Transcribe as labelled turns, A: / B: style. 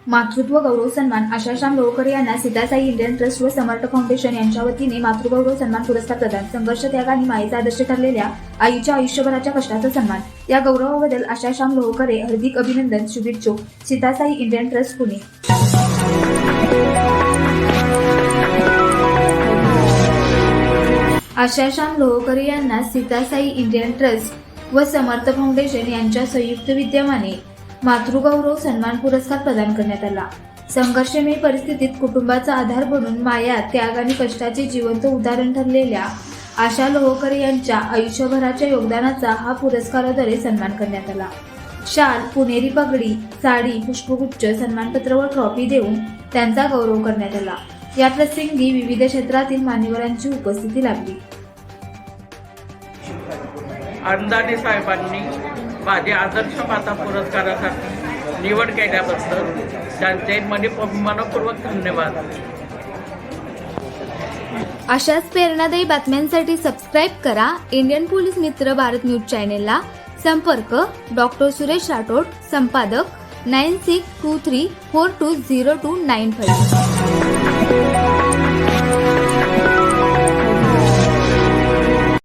A: मातृत्व गौरव सन्मान आशाश्याम लोहकर यांना सीतासाई इंडियन ट्रस्ट व समर्थ फाउंडेशन यांच्या वतीने मातृगौरव सन्मान पुरस्कार प्रदान. संघर्ष त्याग आणि मायेचा आदर्श ठरलेल्या आईच्या आयुष्यभराच्या कष्टाचा सन्मान. या गौरवाबद्दल आशाश्याम लोहकरे हार्दिक अभिनंदन. शुभेच्छुक सीतासाई इंडियन ट्रस्ट पुणे. आशाश्याम लोहकरे यांना सीतासाई इंडियन ट्रस्ट व समर्थ फाउंडेशन यांच्या संयुक्त विद्यमाने मातृगौरव सन्मान पुरस्कार प्रदान करण्यात आला. संघर्षमय परिस्थितीत कुटुंबाचा आधार बनून माया, त्याग आणि कष्टाचे जिवंत उदाहरण ठरलेल्या आशा लोहकरे यांच्या आयुष्यभराच्या योगदानाचा हा पुरस्काराद्वारे सन्मान करण्यात आला. शाल, पुणेरी पगडी, साडी, पुष्पगुच्छ, सन्मानपत्र व ट्रॉफी देऊन त्यांचा गौरव करण्यात आला. या प्रसंगी विविध क्षेत्रातील मान्यवरांची उपस्थिती लाभली.
B: अंदाजे साहेबांनी माझे आदर्श माता पुरस्कारासाठी निवड केल्याबद्दल त्यांचे मनपूर्वक धन्यवाद.
A: अशाच प्रेरणादायी बातम्यांसाठी सबस्क्राईब करा इंडियन पोलीस मित्र भारत न्यूज चॅनेलला. संपर्क डॉक्टर सुरेश राठोड, संपादक 9623420295.